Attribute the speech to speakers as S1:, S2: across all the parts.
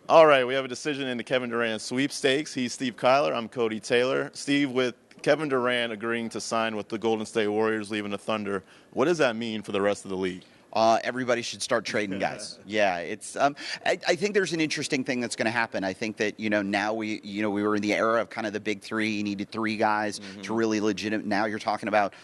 S1: All right, we have a decision in the Kevin Durant sweepstakes. He's Steve Kyler. I'm Cody Taylor. Steve, with Kevin Durant agreeing to sign with the Golden State Warriors, leaving the Thunder, what does that mean for the rest of the league?
S2: Everybody should start trading guys. Yeah, it's. I think there's an interesting thing that's going to happen. I think that now we were in the era of kind of the big three. You needed three guys to really legitimate. Now you're talking about.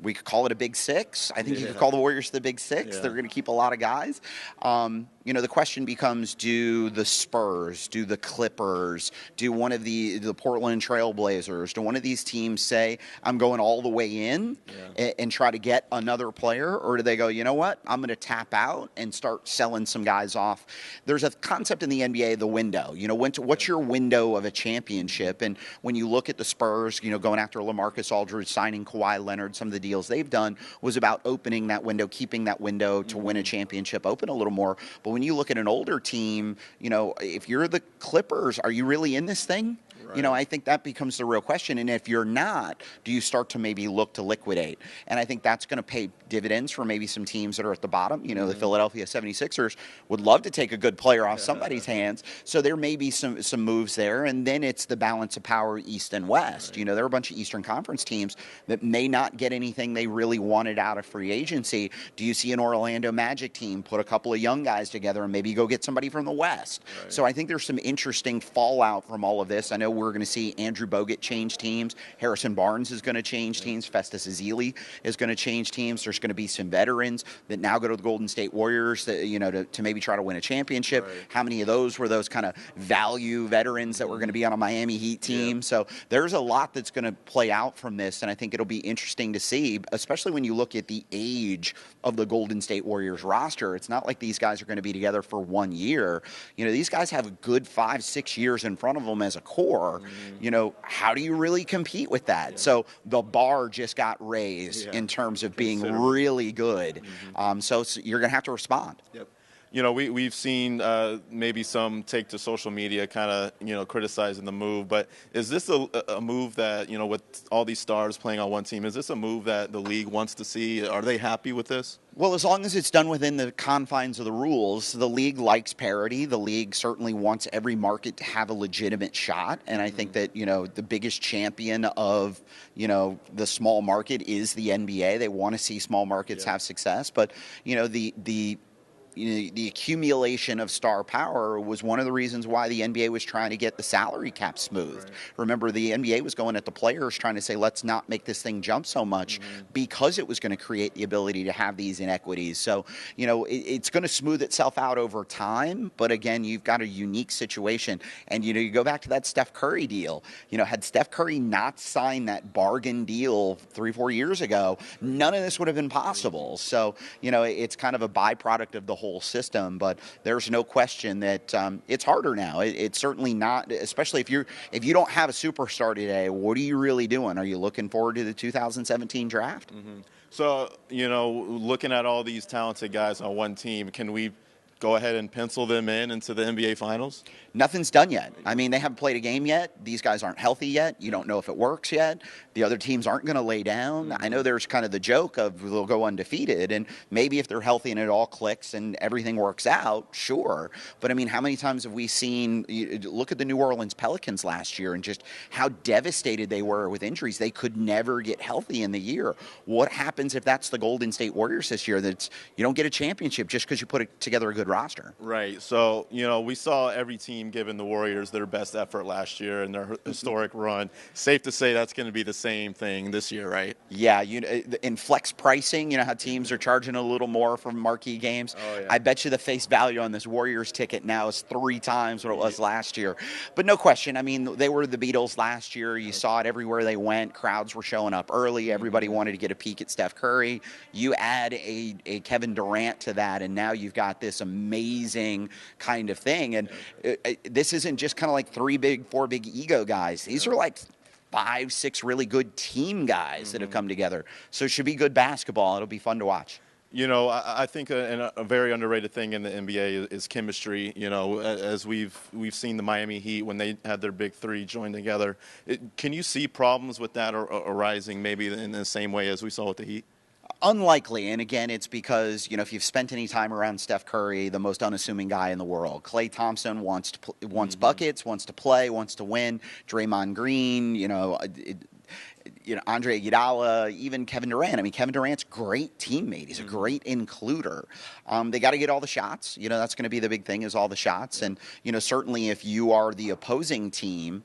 S2: We could call it a big six. I think you could call the Warriors the big six. They're going to keep a lot of guys. The question becomes, do the Spurs, do the Clippers, do one of the Portland Trail Blazers, do one of these teams say, I'm going all the way in and try to get another player? Or do they go, you know what, I'm going to tap out and start selling some guys off? There's a concept in the NBA, the window. What's your window of a championship? And when you look at the Spurs, going after LaMarcus Aldridge, signing Kawhi Leonard, some of the deals they've done was about opening that window, keeping that window to win a championship open a little more. But when you look at an older team, if you're the Clippers, are you really in this thing? Right. I think that becomes the real question. And if you're not, do you start to maybe look to liquidate? And I think that's going to pay dividends for maybe some teams that are at the bottom. The Philadelphia 76ers would love to take a good player off somebody's hands. So there may be some moves there. And then it's the balance of power East and West. Right. There are a bunch of Eastern Conference teams that may not get anything they really wanted out of free agency. Do you see an Orlando Magic team put a couple of young guys together and maybe go get somebody from the West? Right. So I think there's some interesting fallout from all of this. I know we're going to see Andrew Bogut change teams. Harrison Barnes is going to change teams. Festus Ezeli is going to change teams. There's going to be some veterans that now go to the Golden State Warriors that, to maybe try to win a championship. Right. How many of those were those kind of value veterans that were going to be on a Miami Heat team? Yeah. So there's a lot that's going to play out from this, and I think it'll be interesting to see, especially when you look at the age of the Golden State Warriors roster. It's not like these guys are going to be together for 1 year. These guys have a good 5-6 years in front of them as a core. How do you really compete with that? Yeah. So the bar just got raised in terms of being really good. So you're going to have to respond.
S1: Yep. We've seen maybe some take to social media kind of, criticizing the move. But is this a move that, with all these stars playing on one team, is this a move that the league wants to see? Are they happy with this?
S2: Well, as long as it's done within the confines of the rules, the league likes parity. The league certainly wants every market to have a legitimate shot. And I think that, the biggest champion of, the small market is the NBA. They want to see small markets have success. But, the accumulation of star power was one of the reasons why the NBA was trying to get the salary cap smoothed. Right. Remember, the NBA was going at the players trying to say, let's not make this thing jump so much because it was going to create the ability to have these inequities. So, it's going to smooth itself out over time. But again, you've got a unique situation. And, you go back to that Steph Curry deal. Had Steph Curry not signed that bargain deal 3-4 years ago, none of this would have been possible. So, it's kind of a byproduct of the whole system, but there's no question that it's harder now. It's certainly not, especially if you don't have a superstar today. What are you really doing? Are you looking forward to the 2017 draft?
S1: So, looking at all these talented guys on one team, can we go ahead and pencil them into the NBA Finals?
S2: Nothing's done yet. I mean, they haven't played a game yet. These guys aren't healthy yet. You don't know if it works yet. The other teams aren't going to lay down. I know there's kind of the joke of they'll go undefeated, and maybe if they're healthy and it all clicks and everything works out, sure. But, I mean, how many times have we seen – look at the New Orleans Pelicans last year and just how devastated they were with injuries. They could never get healthy in the year. What happens if that's the Golden State Warriors this year? You don't get a championship just because you put together a good roster.
S1: Right. So, we saw every team giving the Warriors their best effort last year in their historic run. Safe to say that's going to be the same thing this year, right?
S2: Yeah. In flex pricing, how teams are charging a little more for marquee games. Oh, yeah. I bet you the face value on this Warriors ticket now is 3 times what it was last year. But no question. I mean, they were the Beatles last year. You saw it everywhere they went. Crowds were showing up early. Everybody wanted to get a peek at Steph Curry. You add a Kevin Durant to that, and now you've got this amazing kind of thing. And this isn't just kind of like 4 big ego guys. These are like 5-6 really good team guys that have come together. So it should be good basketball. It'll be fun to watch.
S1: I think a very underrated thing in the NBA is chemistry. As we've seen the Miami Heat when they had their big three join together. Can you see problems with that arising maybe in the same way as we saw with the Heat?
S2: Unlikely, and again, it's because if you've spent any time around Steph Curry, the most unassuming guy in the world. Klay Thompson wants buckets, wants to play, wants to win. Draymond Green, Andre Iguodala, even Kevin Durant. I mean, Kevin Durant's a great teammate. He's a great includer. They got to get all the shots. That's going to be the big thing, is all the shots. And certainly if you are the opposing team,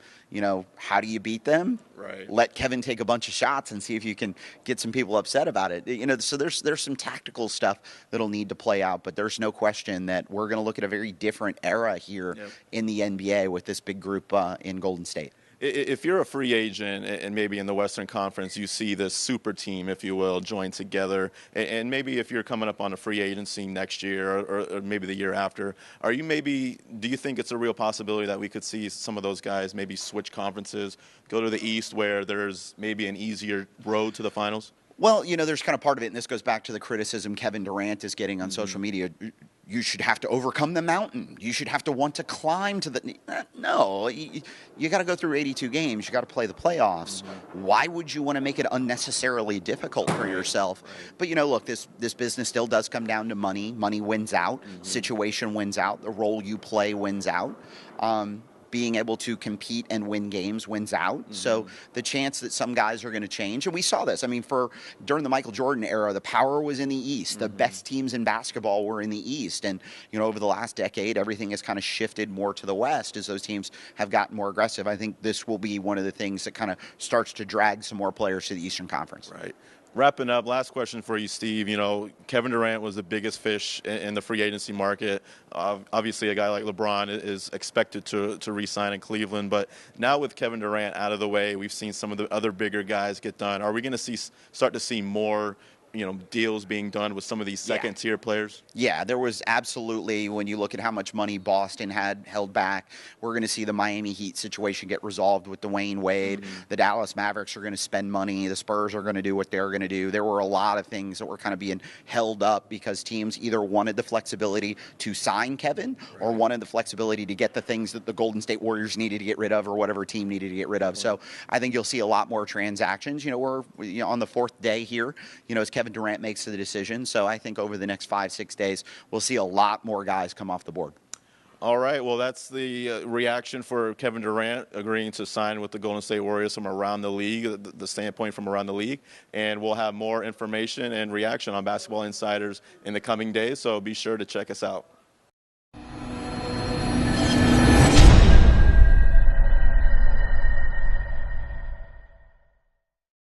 S2: how do you beat them?
S1: Right.
S2: Let Kevin take a bunch of shots and see if you can get some people upset about it. So there's some tactical stuff that'll need to play out, but there's no question that we're going to look at a very different era here in the NBA with this big group in Golden State.
S1: If you're a free agent and maybe in the Western Conference, you see this super team, if you will, join together, and maybe if you're coming up on a free agency next year or maybe the year after, do you think it's a real possibility that we could see some of those guys maybe switch conferences, go to the East where there's maybe an easier road to the finals?
S2: Well, there's kind of part of it, and this goes back to the criticism Kevin Durant is getting on social media. You should have to overcome the mountain. You should have to want to climb to the... No, you got to go through 82 games. You got to play the playoffs. Why would you want to make it unnecessarily difficult for yourself? But, look, this business still does come down to money. Money wins out. Situation wins out. The role you play wins out. Being able to compete and win games wins out. So the chance that some guys are going to change, and we saw this. I mean, during the Michael Jordan era, the power was in the East. The best teams in basketball were in the East. And, over the last decade, everything has kind of shifted more to the West as those teams have gotten more aggressive. I think this will be one of the things that kind of starts to drag some more players to the Eastern Conference.
S1: Right. Wrapping up, last question for you, Steve. Kevin Durant was the biggest fish in the free agency market. Obviously, a guy like LeBron is expected to re-sign in Cleveland. But now with Kevin Durant out of the way, we've seen some of the other bigger guys get done. Are we going to start to see more deals being done with some of these second-tier players?
S2: Yeah, there was absolutely, when you look at how much money Boston had held back, we're going to see the Miami Heat situation get resolved with Dwayne Wade. The Dallas Mavericks are going to spend money. The Spurs are going to do what they're going to do. There were a lot of things that were kind of being held up because teams either wanted the flexibility to sign Kevin or wanted the flexibility to get the things that the Golden State Warriors needed to get rid of or whatever team needed to get rid of. So I think you'll see a lot more transactions. We're on the fourth day here, as Kevin Durant makes the decision. So I think over the next 5-6 days, we'll see a lot more guys come off the board.
S1: All right. Well, that's the reaction for Kevin Durant agreeing to sign with the Golden State Warriors from around the league, the standpoint from around the league. And we'll have more information and reaction on Basketball Insiders in the coming days. So be sure to check us out.